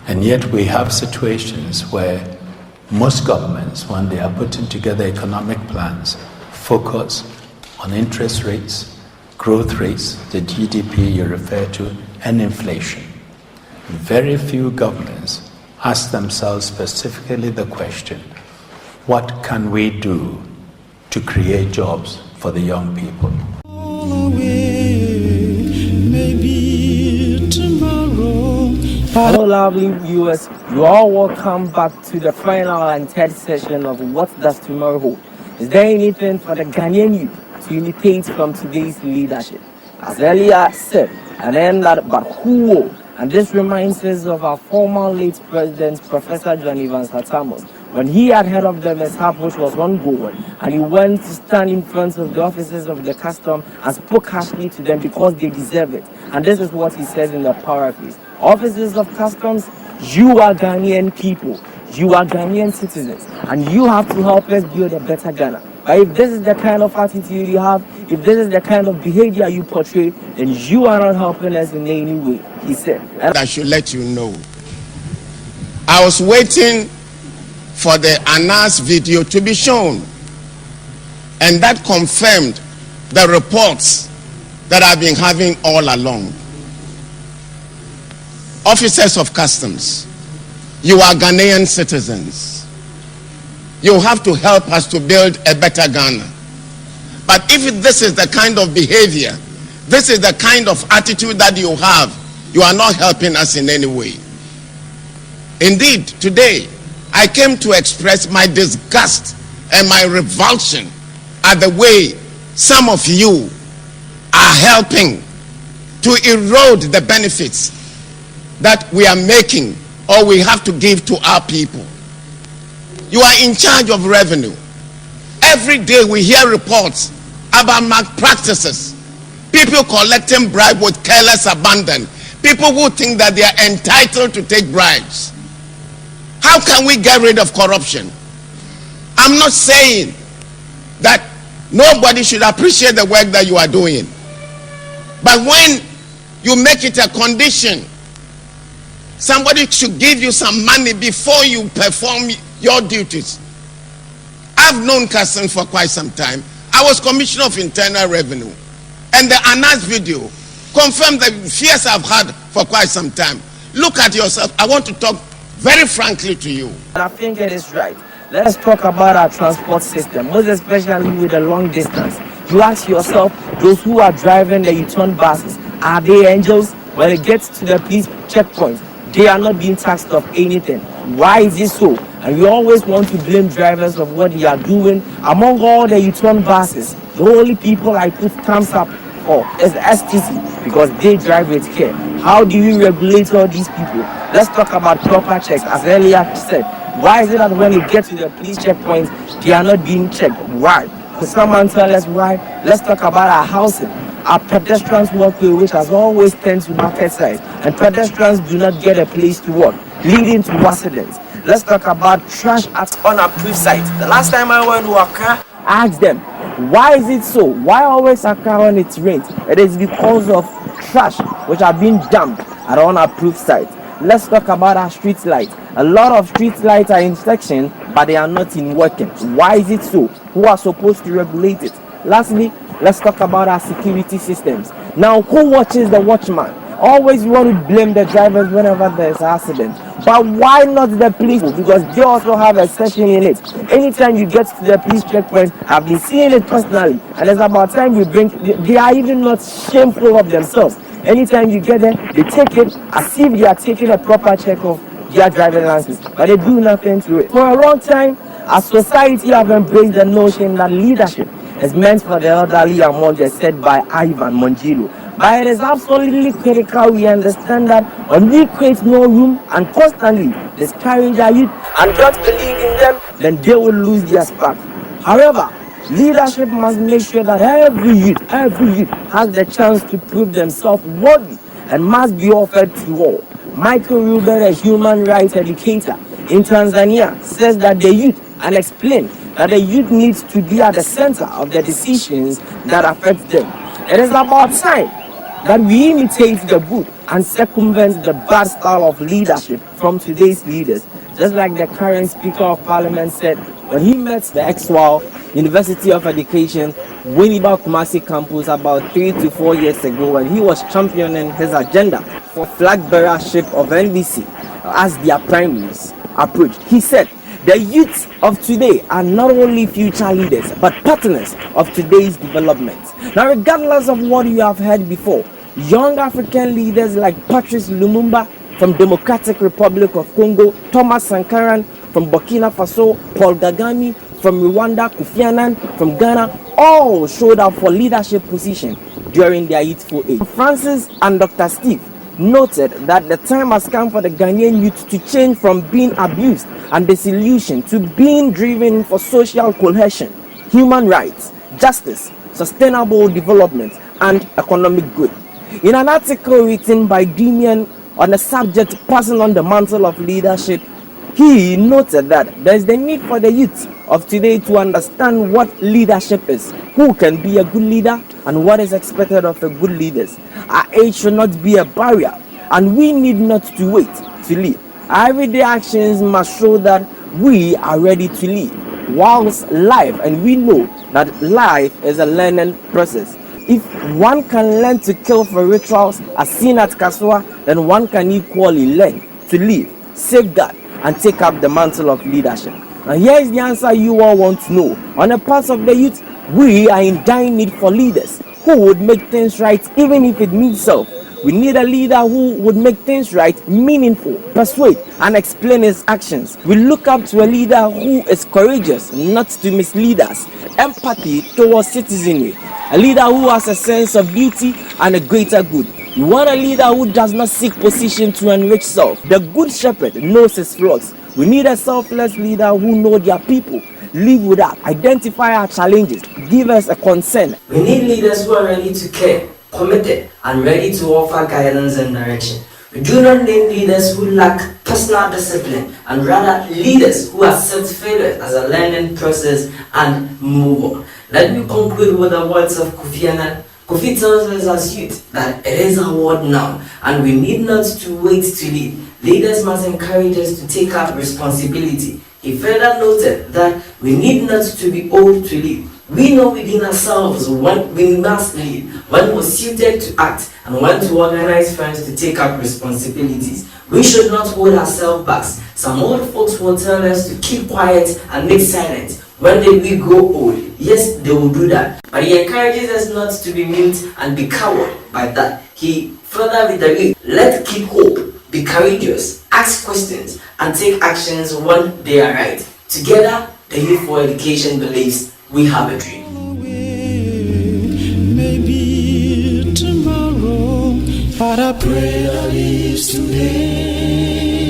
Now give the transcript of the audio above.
And yet we have situations where most governments, when they are putting together economic plans, focus on interest rates, growth rates, the GDP you refer to, and inflation. Very few governments ask themselves specifically the question, what can we do to create jobs for the young people? Hello lovely viewers, you are welcome back to the final and third session of What Does Tomorrow Hold? Is there anything for the Ghanaian youth to imitate from today's leadership? As earlier said, and then that but who? And this reminds us of our former late president, Professor John Evans Hatamos, when he had heard of the mishap which was ongoing, and he went to stand in front of the officers of the custom and spoke harshly to them because they deserve it. And this is what he says in the paraphrase. Officers of customs, you are Ghanaian people, you are Ghanaian citizens, and you have to help us build a better Ghana. But if this is the kind of attitude you have, if this is the kind of behavior you portray, then you are not helping us in any way, he said. And I should let you know, I was waiting for the Anna's video to be shown, and that confirmed the reports that I've been having all along. Officers of customs, you are Ghanaian citizens. You have to help us to build a better Ghana. But if this is the kind of behavior, this is the kind of attitude that you have, you are not helping us in any way. Indeed, today, I came to express my disgust and my revulsion at the way some of you are helping to erode the benefits that we are making or we have to give to our people. You are in charge of revenue. Every day we hear reports about malpractices, people collecting bribes with careless abandon, people who think that they are entitled to take bribes. How can we get rid of corruption? I'm not saying that nobody should appreciate the work that you are doing, but when you make it a condition, somebody should give you some money before you perform your duties. I've known Carson for quite some time. I was Commissioner of Internal Revenue, and the Anna's video confirmed the fears I've had for quite some time. Look at yourself. I want to talk very frankly to you. And I think it is right. Let's talk about our transport system, most especially with the long distance. You ask yourself, those who are driving the U-turn buses, are they angels? When it gets to the police checkpoint, they are not being taxed of anything. Why is it so? And we always want to blame drivers of what they are doing. Among all the U-turn buses, the only people I put thumbs up for is the STC, because they drive with care. How do you regulate all these people? Let's talk about proper checks. As earlier said, why is it that when you get to the police checkpoints, they are not being checked? Why? Could someone tell us why? Let's talk about our housing. Our pedestrians walkway, which has always turned to market side, and pedestrians do not get a place to walk, leading to accidents. Let's talk about trash at unapproved sites. The last time I went to Accra, I asked them, why is it so? Why always Accra when it rains? It is because of trash which are being dumped at unapproved sites. Let's talk about our street lights. A lot of street lights are in section, but they are not in working. Why is it so? Who are supposed to regulate it? Lastly, let's talk about our security systems. Now, who watches the watchman? Always you want to blame the drivers whenever there's an accident. But why not the police? Because they also have a section in it. Anytime you get to the police checkpoint, I've been seeing it personally, and it's about time we bring, they are even not shameful of themselves. Anytime you get there, they take it as if they are taking a proper check of their driving license, but they do nothing to it. For a long time, as society have embraced the notion that leadership is meant for the elderly among us, said by Ivan Monjilo. But it is absolutely critical we understand that when we create no room and constantly discourage our youth and don't believe in them, then they will lose their spark. However, leadership must make sure that every youth has the chance to prove themselves worthy and must be offered to all. Michael Rubin, a human rights educator in Tanzania, says that the youth, and explain that the youth needs to be at the center of the decisions that affect them. It is about time that we imitate the good and circumvent the bad style of leadership from today's leaders. Just like the current Speaker of Parliament said when he met the ex-WAL University of Education, Winneba Kumasi campus about 3 to 4 years ago, when he was championing his agenda for flag bearership of NBC as their primaries approach. He said, the youth of today are not only future leaders, but partners of today's development. Now, regardless of what you have heard before, young African leaders like Patrice Lumumba from Democratic Republic of Congo, Thomas Sankara from Burkina Faso, Paul Kagame from Rwanda, Kofi Anna from Ghana, all showed up for leadership position during their youthful age. Francis and Dr. Steve noted that the time has come for the Ghanaian youth to change from being abused and disillusioned to being driven for social cohesion, human rights, justice, sustainable development, and economic good. In an article written by Demian on the subject passing on the mantle of leadership, he noted that there is the need for the youth of today to understand what leadership is, who can be a good leader, and what is expected of a good leader. Our age should not be a barrier, and we need not to wait to lead. Our everyday actions must show that we are ready to lead. Whilst life, and we know that life is a learning process. If one can learn to kill for rituals as seen at Kaswa, then one can equally learn to live, safeguard, and take up the mantle of leadership. And here is the answer you all want to know. On the part of the youth, we are in dire need for leaders who would make things right even if it means self. We need a leader who would make things right, meaningful, persuade, and explain his actions. We look up to a leader who is courageous, not to mislead us, empathy towards citizenry, a leader who has a sense of duty and a greater good. We want a leader who does not seek position to enrich self. The good shepherd knows his flocks. We need a selfless leader who knows their people, live with us, identify our challenges, give us a concern. We need leaders who are ready to care, committed, and ready to offer guidance and direction. We do not need leaders who lack personal discipline, and rather leaders who accept failure as a learning process and move on. Let me conclude with the words of Kofi Anna. Kofi tells us as youth that it is our word now, and we need not to wait to lead. Leaders must encourage us to take up responsibility. He further noted that we need not to be old to lead. We know within ourselves when we must lead, when we're suited to act, and when to organize friends to take up responsibilities. We should not hold ourselves back. Some old folks will tell us to keep quiet and make silent. When did we grow old? Yes, they will do that. But he encourages us not to be mute and be cowed by that. He further reiterates, let's keep hope, be courageous, ask questions, and take actions when they are right. Together, the Youth for Education believes we have a dream. Maybe tomorrow, but I pray at least today.